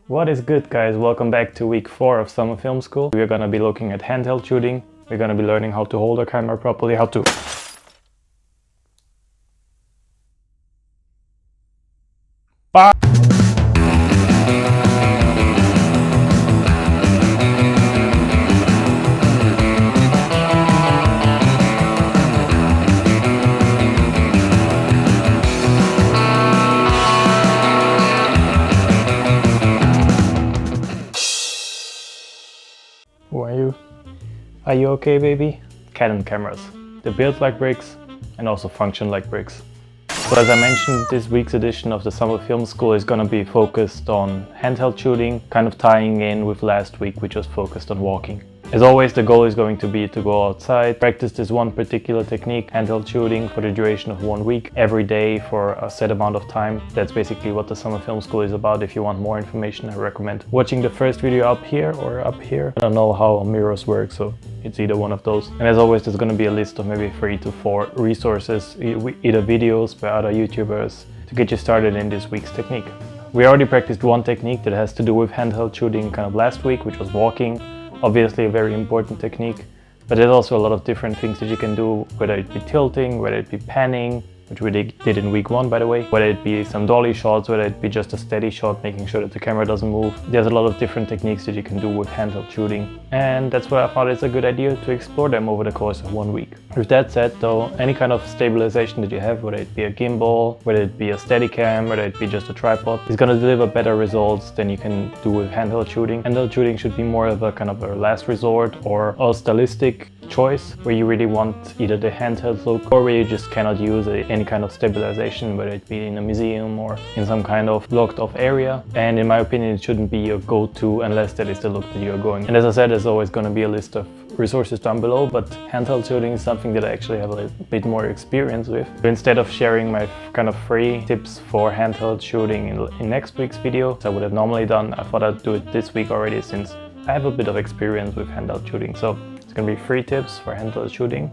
What is good, guys? Welcome back to week 4 of summer film school. We're gonna be looking at handheld shooting. We're gonna be learning how to hold a camera properly, how to Who are you? Are you okay, baby? Canon cameras. They're built like bricks and also function like bricks. So as I mentioned, this week's edition of the summer film school is gonna be focused on handheld shooting, kind of tying in with last week, which was focused on walking. As always, the goal is going to be to go outside, practice this one particular technique, handheld shooting, for the duration of 1 week, every day for a set amount of time. That's basically what the summer film school is about. If you want more information, I recommend watching the first video up here or up here. I don't know how mirrors work, so it's either one of those. And as always, there's going to be a list of maybe 3 to 4 resources, either videos by other YouTubers, to get you started in this week's technique. We already practiced one technique that has to do with handheld shooting kind of last week, which was walking. Obviously a very important technique, but there's also a lot of different things that you can do, whether it be tilting, whether it be panning, which we did in week 1, by the way, whether it be some dolly shots, whether it be just a steady shot, making sure that the camera doesn't move. There's a lot of different techniques that you can do with handheld shooting, and that's why I thought it's a good idea to explore them over the course of 1 week. With that said though, any kind of stabilization that you have, whether it be a gimbal, whether it be a Steadicam, whether it be just a tripod, is going to deliver better results than you can do with handheld shooting. Handheld shooting should be more of a kind of a last resort or a stylistic choice where you really want either the handheld look or where you just cannot use any kind of stabilization, whether it be in a museum or in some kind of blocked off area. And in my opinion, it shouldn't be your go-to unless that is the look that you're going. And as I said, there's always going to be a list of resources down below, but handheld shooting is something that I actually have a bit more experience with. So instead of sharing my kind of free tips for handheld shooting in next week's video, as I would have normally done, I thought I'd do it this week already, since I have a bit of experience with handheld shooting. So it's gonna be 3 tips for handheld shooting.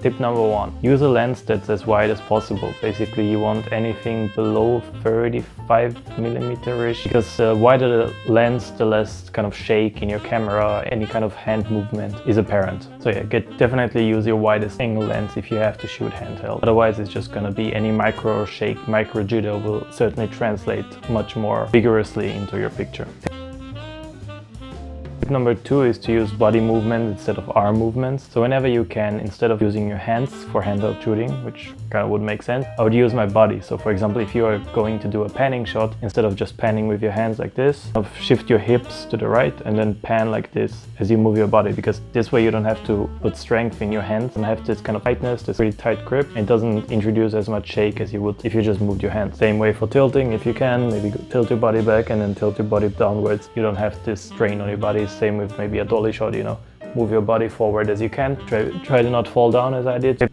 Tip number 1, use a lens that's as wide as possible. Basically, you want anything below 35mm-ish, because the wider the lens, the less kind of shake in your camera, any kind of hand movement is apparent. So yeah, definitely use your widest angle lens if you have to shoot handheld. Otherwise, it's just gonna be any micro shake, micro jitter will certainly translate much more vigorously into your picture. Tip number 2 is to use body movement instead of arm movements. So whenever you can, instead of using your hands for handheld shooting, which kind of would make sense, I would use my body. So for example, if you are going to do a panning shot, instead of just panning with your hands like this, shift your hips to the right and then pan like this as you move your body, because this way you don't have to put strength in your hands and have this kind of tightness, this really tight grip. It doesn't introduce as much shake as you would if you just moved your hands. Same way for tilting, if you can, maybe tilt your body back and then tilt your body downwards. You don't have this strain on your body. Same with maybe a dolly shot, you know, move your body forward as you can. Try to not fall down as I did.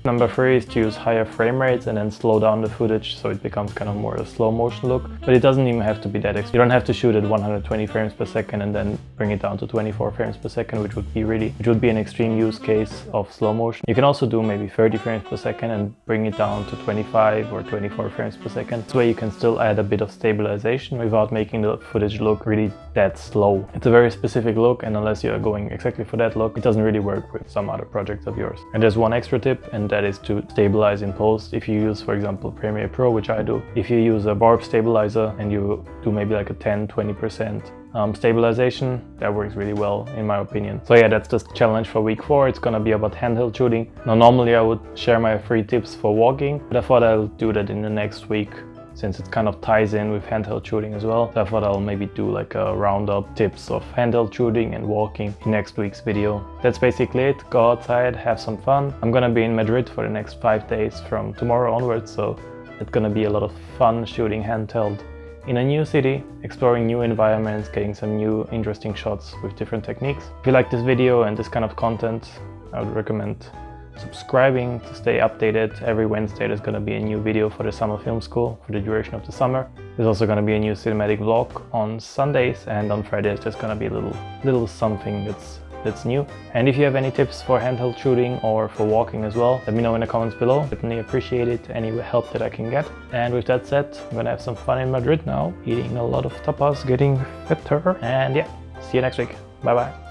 Number 3 is to use higher frame rates and then slow down the footage so it becomes kind of more a slow motion look. But it doesn't even have to be that extreme. You don't have to shoot at 120 frames per second and then bring it down to 24 frames per second, which would be an extreme use case of slow motion. You can also do maybe 30 frames per second and bring it down to 25 or 24 frames per second. This way you can still add a bit of stabilization without making the footage look really that slow. It's a very specific look, and unless you are going exactly for that look, it doesn't really work with some other projects of yours. And there's one extra tip, and that is to stabilize in post. If you use, for example, Premiere Pro, which I do, if you use a warp stabilizer and you do maybe like a 10-20% stabilization, that works really well in my opinion. So yeah, that's the challenge for week 4. It's gonna be about handheld shooting. Now normally I would share my 3 tips for walking, but I thought I'll do that in the next week, since it kind of ties in with handheld shooting as well. So I thought I'll maybe do like a roundup tips of handheld shooting and walking in next week's video. That's basically it. Go outside, have some fun. I'm gonna be in Madrid for the next 5 days from tomorrow onwards, so it's gonna be a lot of fun shooting handheld in a new city, exploring new environments, getting some new interesting shots with different techniques. If you like this video and this kind of content, I would recommend subscribing to stay updated. Every Wednesday there's going to be a new video for the summer film school for the duration of the summer. There's also going to be a new cinematic vlog on Sundays, and on Fridays there's going to be a little something that's that's new. And if you have any tips for handheld shooting or for walking as well, let me know in the comments below. Certainly appreciate it, any help that I can get. And with that said, I'm gonna have some fun in Madrid now, eating a lot of tapas, getting fitter, and yeah, see you next week. Bye bye.